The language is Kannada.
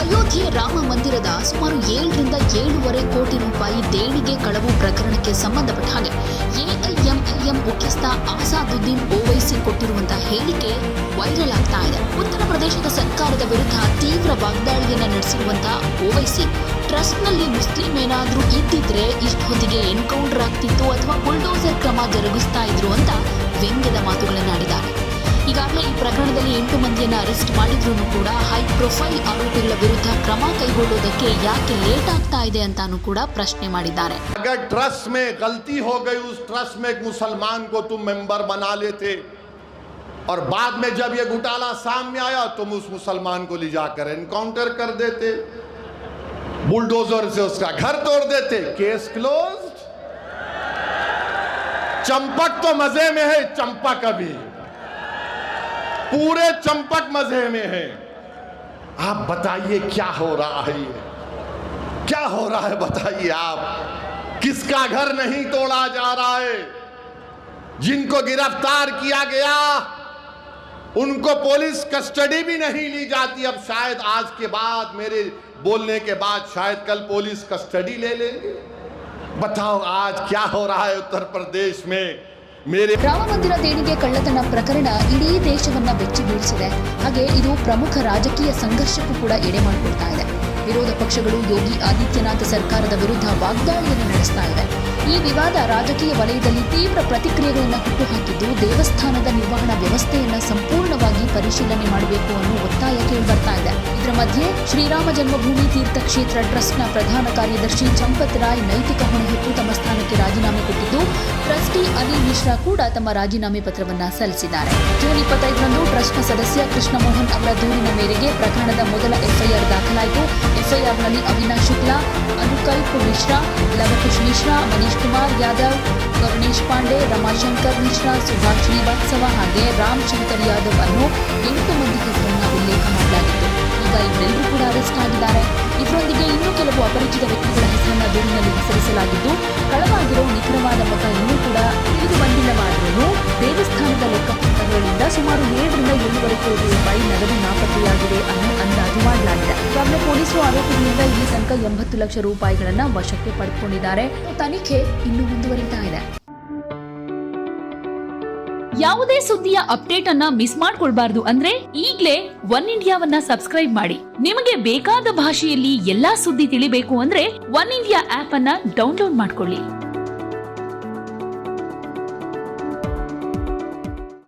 ಅಯೋಧ್ಯೆ ರಾಮ ಮಂದಿರದ ಸುಮಾರು 7.5 ಕೋಟಿ ರೂಪಾಯಿ ದೇಣಿಗೆ ಕಳವು ಪ್ರಕರಣಕ್ಕೆ ಸಂಬಂಧಪಟ್ಟ ಹಾಗೆ ಎಐಎಂಐಎಂ ಮುಖ್ಯಸ್ಥ ಆಸಾದುದ್ದೀನ್ ಓವೈಸಿ ಕೊಟ್ಟಿರುವಂತಹ ಹೇಳಿಕೆ ವೈರಲ್ ಆಗ್ತಾ ಇದೆ. ಉತ್ತರ ಪ್ರದೇಶದ ಸರ್ಕಾರದ ವಿರುದ್ಧ ತೀವ್ರ ವಾಗ್ದಾಳಿಯನ್ನ ನಡೆಸಿರುವಂತಹ ಓವೈಸಿ ಟ್ರಸ್ಟ್ನಲ್ಲಿ ಮುಸ್ಲಿಂ ಏನಾದ್ರೂ ಇದ್ದಿದ್ರೆ ಇಷ್ಟೊತ್ತಿಗೆ ಎನ್ಕೌಂಟರ್ ಆಗ್ತಿತ್ತು ಅಥವಾ ಬುಲ್ಡೋಸರ್ ಕ್ರಮ ಜರುಗಿಸ್ತಾ ಇದ್ರು ಅಂತ ವ್ಯಂಗ್ಯದ ಮಾತುಗಳನ್ನಾಡಿದ್ದಾರೆ. ಈಗಾಗಲೇ ಈ ಪ್ರಕರಣದಲ್ಲಿ 8 ಮಂದಿಯನ್ನು ಅರೆಸ್ಟ್ ಮಾಡಿದ್ರು ಕೂಡ ಹೈ ಪ್ರೊಫೈಲ್ ಆರೋಪಿಗಳ ವಿರುದ್ಧ ಕ್ರಮ ಕೈಗೊಳ್ಳುವುದಕ್ಕೆ ಯಾಕೆ ಲೇಟ್ ಆಗ್ತಾ ಇದೆ ಅಂತಾನೂ ಕೂಡ ಪ್ರಶ್ನೆ ಮಾಡಿದ್ದಾರೆ. अगर ट्रस्ट में गलती हो गई, उस ट्रस्ट में एक मुसलमान को तुम मेंबर बना लेते और बाद में जब ये घोटाला सामने आया तुम उस मुसलमान को ले जाकर एनकाउंटर कर देते, बुलडोजर से उसका घर तोड़ देते, केस क्लोज्ड। चंपक तो मजे में है, चंपक अभी पूरे चंपक मजे में है। आप बताइए क्या हो रहा है, ये क्या हो रहा है बताइए आप। किसका घर नहीं तोड़ा जा रहा है, जिनको गिरफ्तार किया गया उनको पुलिस कस्टडी भी नहीं ली जाती। अब शायद आज के बाद, मेरे बोलने के बाद शायद कल पुलिस कस्टडी ले लेंगे। बताओ आज क्या हो रहा है उत्तर प्रदेश में। ರಾಮ ಮಂದಿರ ದೇಣಿಗೆ ಕಳ್ಳತನ ಪ್ರಕರಣ ಇಡೀ ದೇಶವನ್ನ ಬೆಚ್ಚಿ ಬೀಳಿಸಿದೆ. ಹಾಗೆ ಇದು ಪ್ರಮುಖ ರಾಜಕೀಯ ಸಂಘರ್ಷಕ್ಕೂ ಕೂಡ ಎಡೆ ಮಾಡಿಕೊಡ್ತಾ ಇದೆ. ವಿರೋಧ ಪಕ್ಷಗಳು ಯೋಗಿ ಆದಿತ್ಯನಾಥ್ ಸರ್ಕಾರದ ವಿರುದ್ಧ ವಾಗ್ದಾಳಿಯನ್ನು ನಡೆಸ್ತಾ ಇದೆ. ಈ ವಿವಾದ ರಾಜಕೀಯ ವಲಯದಲ್ಲಿ ತೀವ್ರ ಪ್ರತಿಕ್ರಿಯೆಗಳನ್ನು ಹುಟ್ಟುಹಾಕಿದ್ದು, ದೇವಸ್ಥಾನದ ನಿರ್ವಹಣಾ ವ್ಯವಸ್ಥೆಯನ್ನ ಸಂಪೂರ್ಣವಾಗಿ ಪರಿಶೀಲನೆ ಮಾಡಬೇಕು ಅನ್ನೋ ಒತ್ತಾಯ ಕೇಳಿಬರ್ತಾ ಇದೆ. ಇದರ ಮಧ್ಯೆ ಶ್ರೀರಾಮ ಜನ್ಮಭೂಮಿ ತೀರ್ಥಕ್ಷೇತ್ರ ಟ್ರಸ್ಟ್ನ ಪ್ರಧಾನ ಕಾರ್ಯದರ್ಶಿ ಚಂಪತ್ ರಾಯ್ ನೈತಿಕ ಹೊಣೆ ಹೊತ್ತು ತಮ್ಮ ಸ್ಥಾನಕ್ಕೆ ರಾಜೀನಾಮೆ ಕೊಟ್ಟಿದ್ದು, ಟ್ರಸ್ಟಿ ಅನಿಲ್ ಮಿಶ್ರಾ ಕೂಡ ತಮ್ಮ ರಾಜೀನಾಮೆ ಪತ್ರವನ್ನ ಸಲ್ಲಿಸಿದ್ದಾರೆ. ಜೂನ್ 25ರಂದು ಟ್ರಸ್ಟ್ನ ಸದಸ್ಯ ಕೃಷ್ಣ ಮೋಹನ್ ಅವರ ದೂರಿನ ಮೇರೆಗೆ ಪ್ರಕರಣದ ಮೊದಲ ಎಫ್ಐಆರ್ ದಾಖಲಾಯಿತು. ಎಫ್ಐಆರ್ನಲ್ಲಿ ಅವಿನಾಶ್ ಶುಕ್ಲಾ, ಅನುಕಲ್ಪ್ ಮಿಶ್ರಾ, ಲವಕುಶ್ ಮಿಶ್ರಾ, ಮನೀಶ್ ಕುಮಾರ್ ಯಾದವ್, ಕರುಣೇಶ್ ಪಾಂಡೆ, ರಮಾಶಂಕರ್ ಮಿಶ್ರಾ, ಸುಭಾಷ್ ಶ್ರೀವಾತ್ಸವ ಹಾಗೆ ರಾಮ್ ಶಂಕರ್ ಯಾದವ್ ಅನ್ನೋ 8 ಮಂದಿ ಹೆಸರನ್ನು ಉಲ್ಲೇಖ ಮಾಡಲಾಗಿತ್ತು. ಈಗ ಇವರೆಲ್ಲರೂ ಕೂಡ ಅರೆಸ್ಟ್ ಆಗಿದ್ದಾರೆ. ಇದರೊಂದಿಗೆ ಇನ್ನೂ ಕೆಲವು ಅಪರಿಚಿತ ವ್ಯಕ್ತಿಗಳ ಹೆಸರನ್ನು ದೂರಿನಲ್ಲಿ ಹೆಸರಿಸಲಾಗಿದ್ದು, ಕಳವಾಗಿರೋ ನಿಖರವಾದ ಮೊತ್ತ ಇನ್ನೂ ಕೂಡ ತಿಳಿದು ಬಂದಿಲ್ಲವಾದರೂ ದೇವಸ್ಥಾನದ ಲೆಕ್ಕಪತ್ರಗಳಿಂದ ಸುಮಾರು 7.5 ಕೋಟಿ ರೂಪಾಯಿ ನಗದು ನಾಪತ್ತೆಯಾಗಿದೆ ಅನ್ನೋ ಅಂದಾಜು ಮಾಡಲಾಗಿದೆ. ಈಗಾಗಲೇ ಪೊಲೀಸರು ಆರೋಪಿಗಳಿಂದ ಇಲ್ಲಿ ತನಕ 80 ಲಕ್ಷ ರೂಪಾಯಿಗಳನ್ನ ವಶಕ್ಕೆ ಪಡೆದುಕೊಂಡಿದ್ದಾರೆ. ತನಿಖೆ ಇನ್ನೂ ಮುಂದುವರಿತಾ ಇದೆ. ಯಾವುದೇ ಸುದ್ದಿಯ ಅಪ್ಡೇಟ್ ಅನ್ನ ಮಿಸ್ ಮಾಡ್ಕೊಳ್ಬಾರ್ದು ಅಂದ್ರೆ ಈಗ್ಲೇ ಒನ್ ಇಂಡಿಯಾವನ್ನ ಸಬ್ಸ್ಕ್ರೈಬ್ ಮಾಡಿ. ನಿಮಗೆ ಬೇಕಾದ ಭಾಷೆಯಲ್ಲಿ ಎಲ್ಲಾ ಸುದ್ದಿ ತಿಳಿಬೇಕು ಅಂದ್ರೆ ಒನ್ ಇಂಡಿಯಾ ಆಪ್ ಅನ್ನ ಡೌನ್ಲೋಡ್ ಮಾಡ್ಕೊಳ್ಳಿ.